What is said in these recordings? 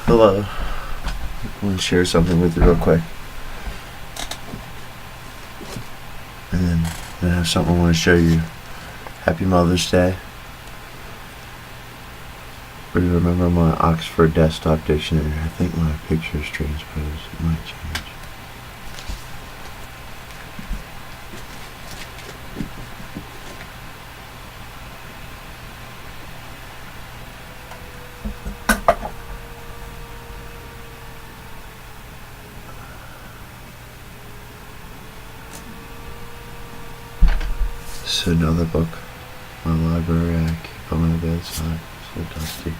Hello. I want to share something with you real quick. And then I have something I want to show you. Happy Mother's Day. But you remember my Oxford desktop dictionary? I think my picture is transposed. It might change. This is another book. My library I keep on my bedside. So dusty.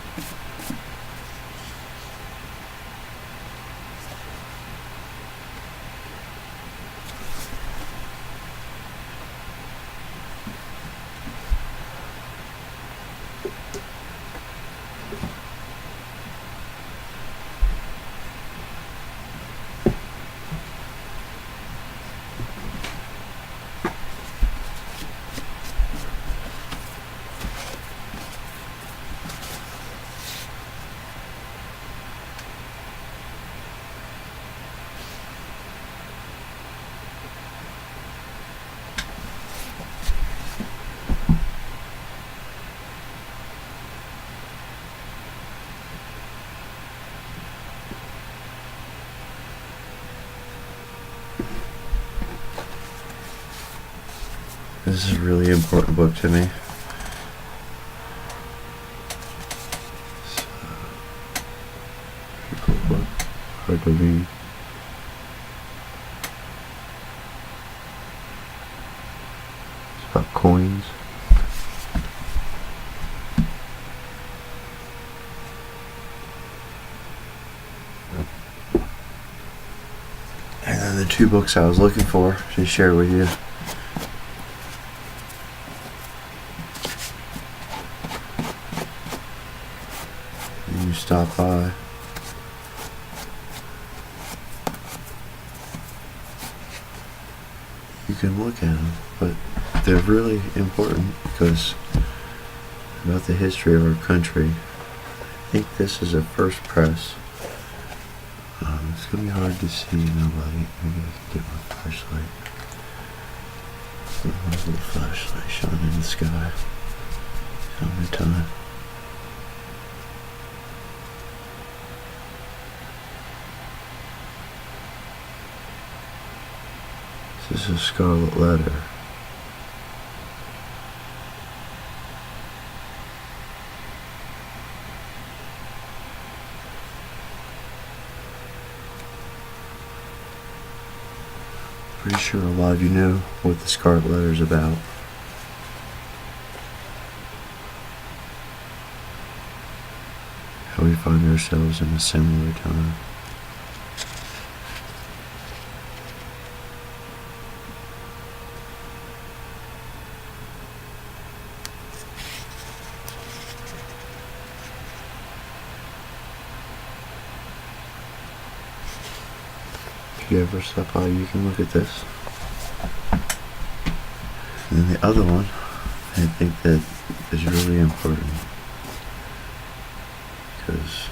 This is a really important book to me. It's a pretty cool book. Hard to read. It's about coins. And then the two books I was looking for to share with you. You stop by. You can look at them, but they're really important because about the history of our country. I think this is a first press. It's gonna be hard to see nobody. Maybe I can get my flashlight. My little flashlight shining in the sky. Summertime. This is a scarlet letter. Pretty sure a lot of you know what the scarlet letter is about. How we find ourselves in a similar time. If you ever stop by, you can look at this. And then the other one, I think that is really important because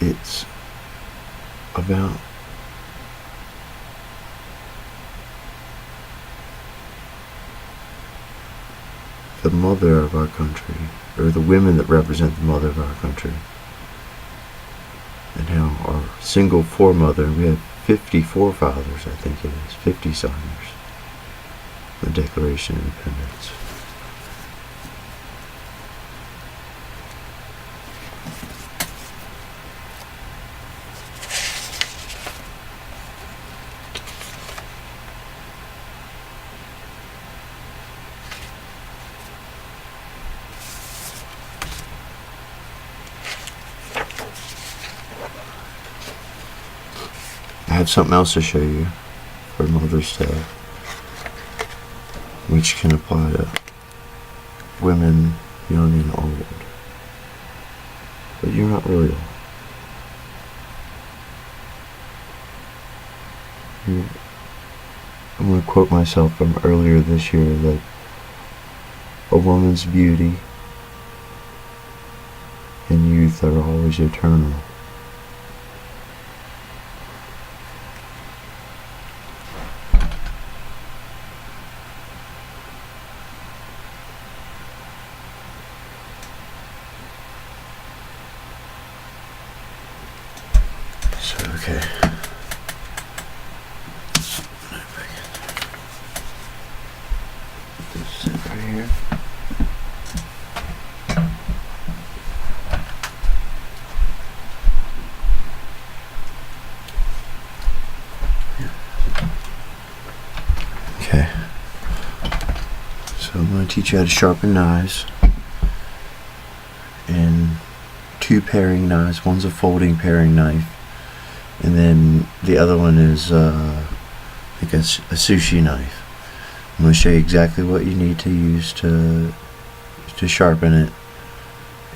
it's about the mother of our country, or the women that represent the mother of our country. And how our single foremother, we have 50 forefathers, I think it is, 50 signers, the Declaration of Independence. I have something else to show you for Mother's Day, which can apply to women, young and old. But you're not really old. I'm going to quote myself from earlier this year that a woman's beauty and youth are always eternal. So, okay. This is right here. Okay, so I'm going to teach you how to sharpen knives, and two paring knives. One's a folding paring knife, and then the other one is like a sushi knife. I'm going to show you exactly what you need to use to sharpen it,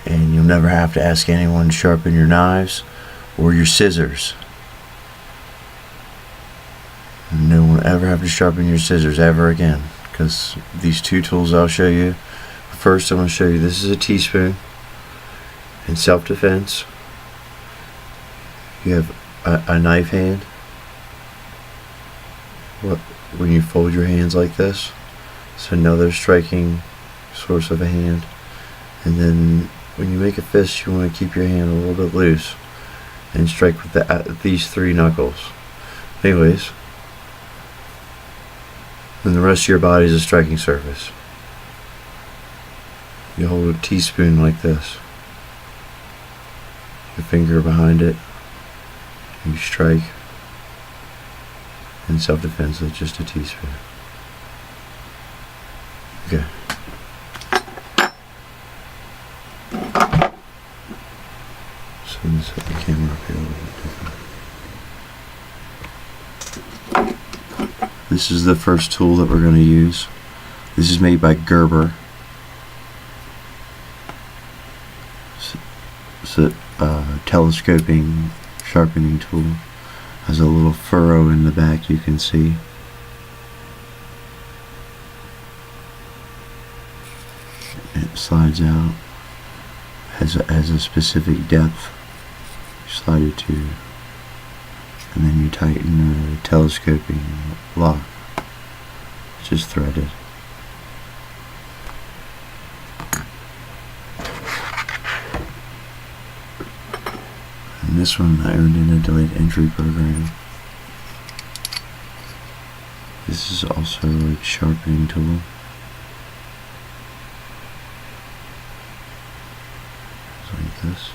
and you'll never have to ask anyone to sharpen your knives or your scissors. No one will ever have to sharpen your scissors ever again, because these two tools I'll show you. First, I'm going to show you, this is a teaspoon. In self-defense, you have a knife hand. When you fold your hands like this, it's another striking source of a hand. And then when you make a fist, you want to keep your hand a little bit loose and strike with these three knuckles. Anyways, then the rest of your body is a striking surface. You hold a teaspoon like this, your finger behind it, you strike. In self-defense, it's just a teaspoon. Okay. So let's set the camera up here a little bit different. This is the first tool that we're going to use. This is made by Gerber. It's a telescoping sharpening tool. Has a little furrow in the back, you can see. It slides out. Has a specific depth. You slide it to, and then you tighten the telescoping lock. It's just threaded. And this one I earned in a delayed entry program. This is also a sharpening tool. It's like this.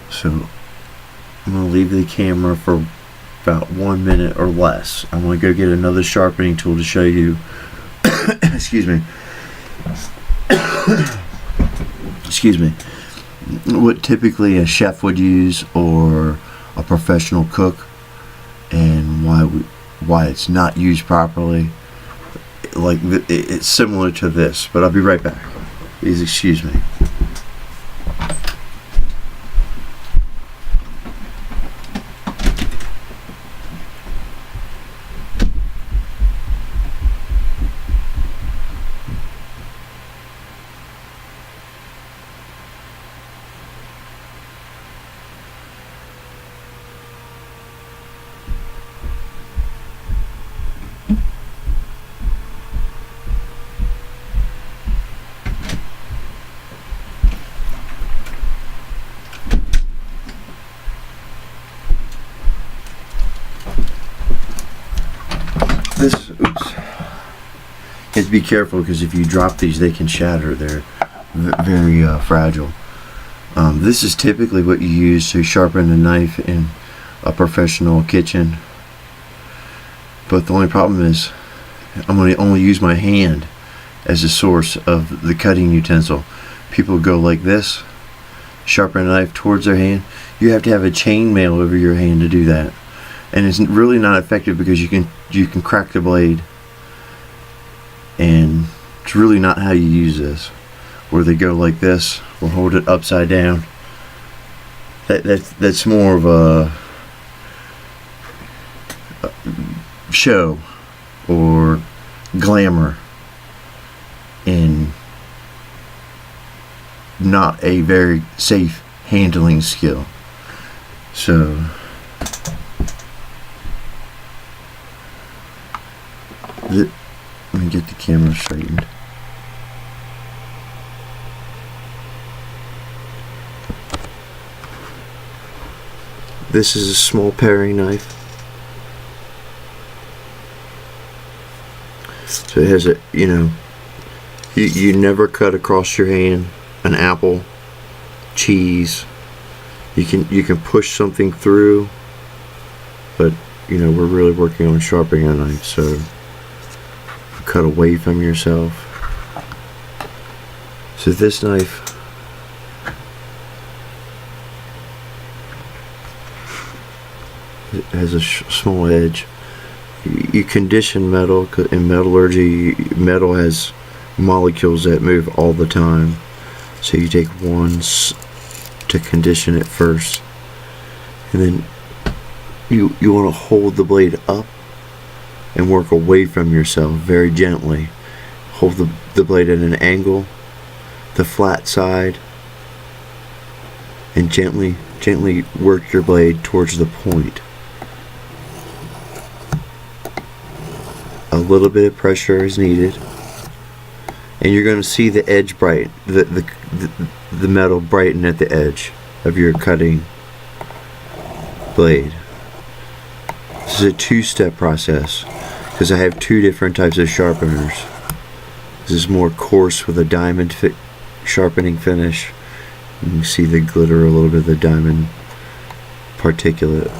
So I'm going to leave the camera for about 1 minute or less. I'm going to go get another sharpening tool to show you excuse me excuse me, what typically a chef would use or a professional cook, and why it's not used properly. Like it's similar to this, but I'll be right back. Please excuse me. Oops. You have to be careful, because if you drop these, they can shatter. They're very fragile. This is typically what you use to sharpen a knife in a professional kitchen. But the only problem is, I'm going to only use my hand as a source of the cutting utensil. People go like this, sharpen a knife towards their hand. You have to have a chainmail over your hand to do that. And it's really not effective, because you can crack the blade, and it's really not how you use this. Where they go like this, or hold it upside down. That's more of show or glamour and not a very safe handling skill. So let me get the camera straightened. This is a small paring knife. So it has a, you never cut across your hand an apple, cheese. You can push something through, but we're really working on sharpening a knife, so cut away from yourself. So this knife has a small edge. You condition metal. In metallurgy, metal has molecules that move all the time, so you take one to condition it first, and then you want to hold the blade up and work away from yourself very gently. Hold the blade at an angle, the flat side, and gently work your blade towards the point. A little bit of pressure is needed, and you're going to see the edge bright, the metal brighten at the edge of your cutting blade. This is a two-step process because I have two different types of sharpeners. This is more coarse with a diamond sharpening finish. You can see the glitter, a little bit of the diamond particulate.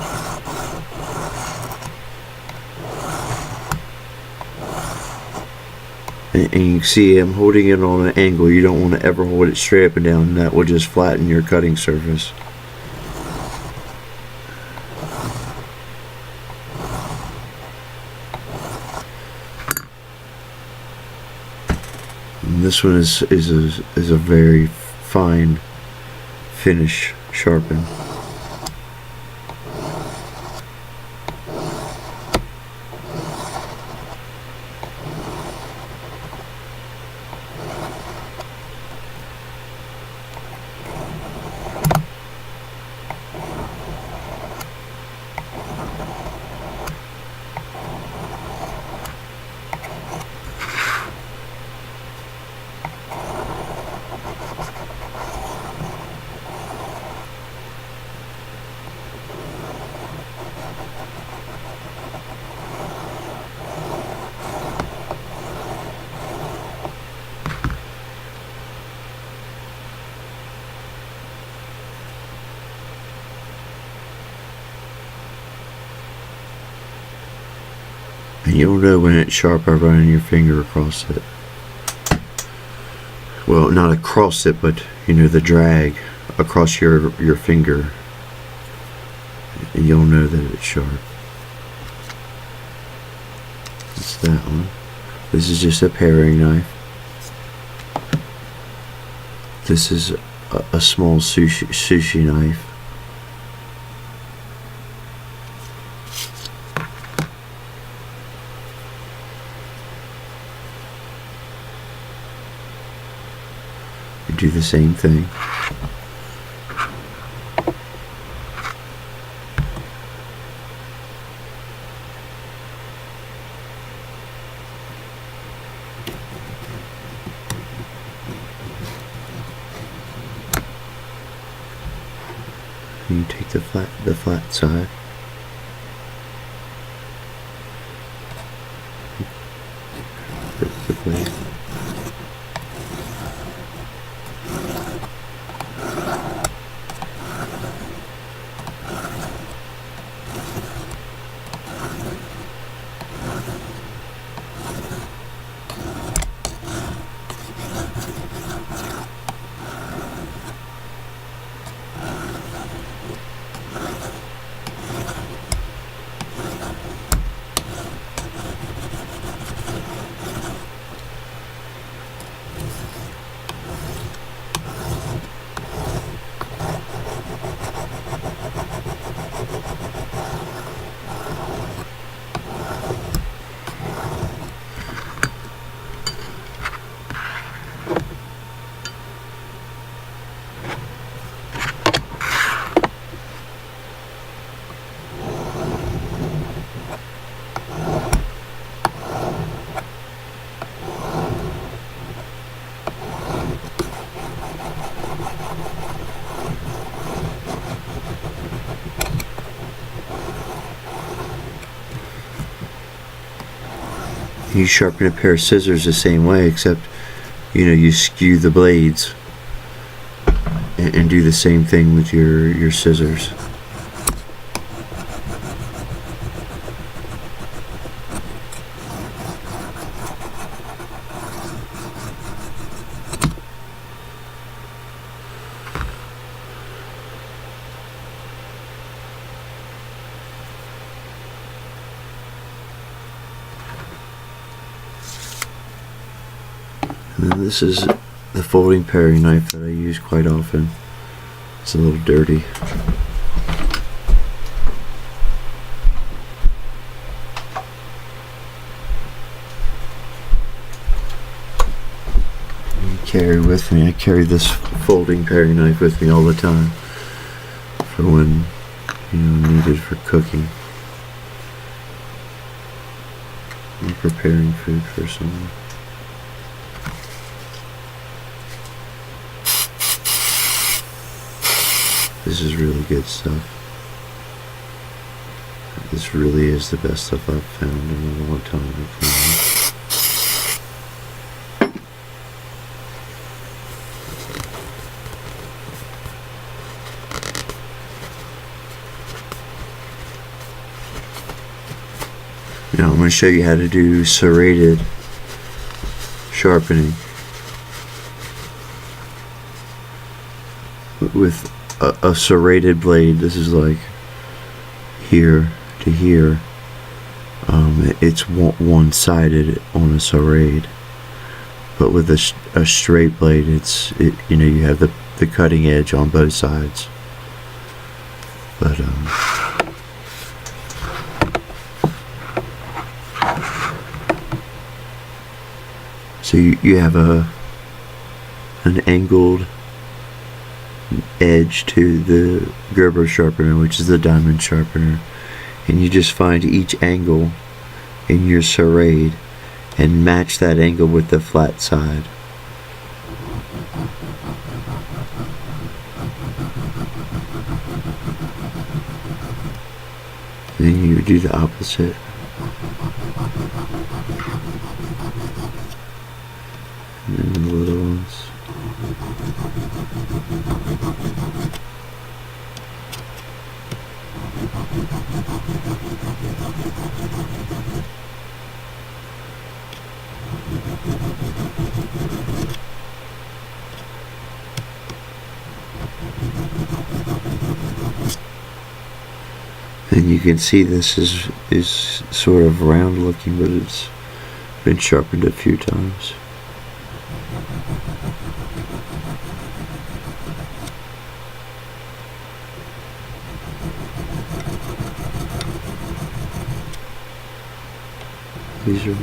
And you can see I'm holding it on an angle. You don't want to ever hold it straight up and down. That will just flatten your cutting surface. And this one is a very fine finish sharpen. And you'll know when it's sharp by running your finger across it. Well, not across it, but the drag across your finger. And you'll know that it's sharp. That's that one. This is just a paring knife. This is a small sushi knife. Do the same thing. And you take the flat side. Flip the blade. You sharpen a pair of scissors the same way, except you skew the blades and do the same thing with your scissors. And then this is the folding paring knife that I use quite often. It's a little dirty. I carry this folding paring knife with me all the time for when needed for cooking and preparing food for someone. This is really good stuff. This really is the best stuff I've found in a long time. Now I'm going to show you how to do serrated sharpening with a serrated blade. This is like here to here. It's one-sided on a serrate, but with a straight blade, you have the cutting edge on both sides. But so you have an angled edge to the Gerber sharpener, which is the diamond sharpener, and you just find each angle in your serrate and match that angle with the flat side. Then you do the opposite. And then the little ones. And you can see this is sort of round looking, but it's been sharpened a few times. These are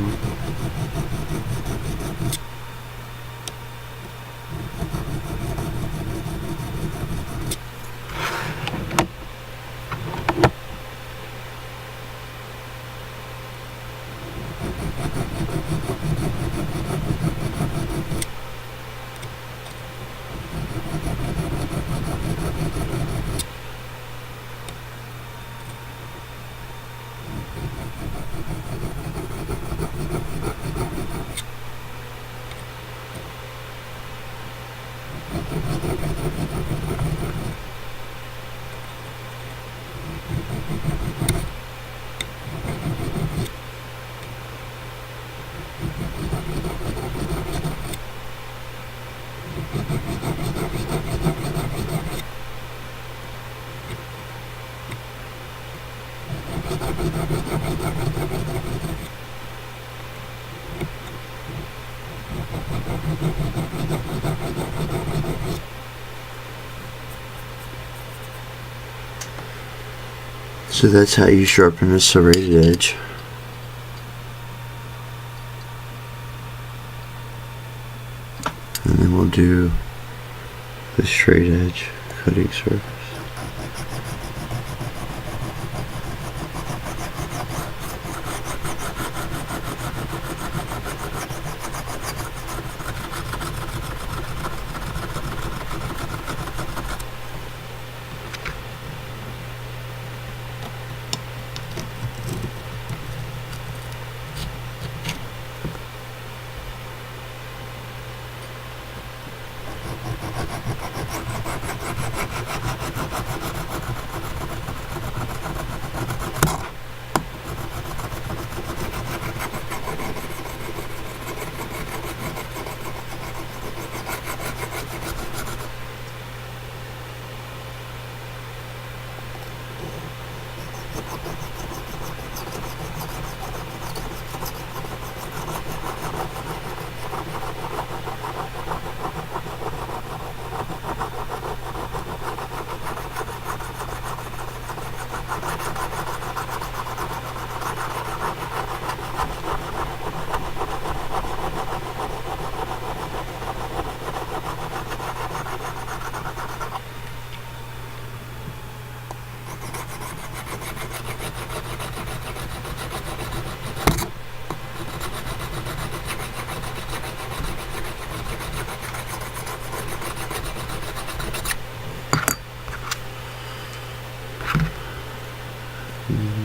So that's how you sharpen a serrated edge. And then we'll do the straight edge cutting surface.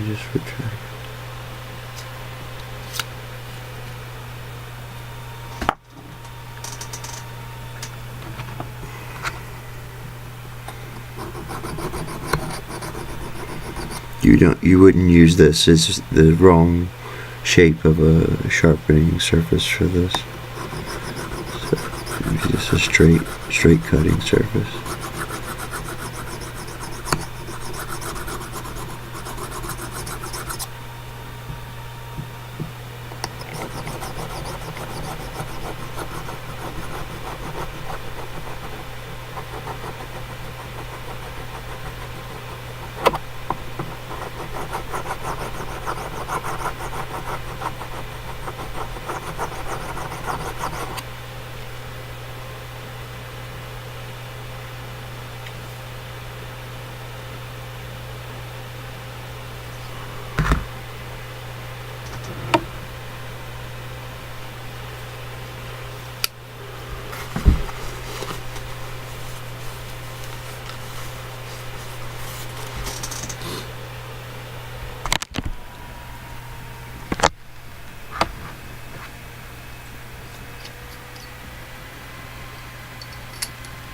Just retract. You wouldn't use this. It's the wrong shape of a sharpening surface for this. So use just a straight cutting surface.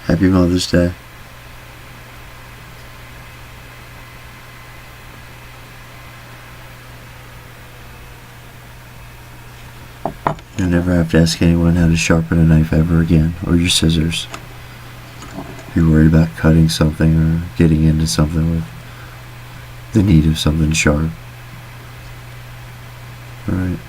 Happy Mother's Day. You'll never have to ask anyone how to sharpen a knife ever again, or your scissors. If you're worried about cutting something or getting into something with the need of something sharp. Alright.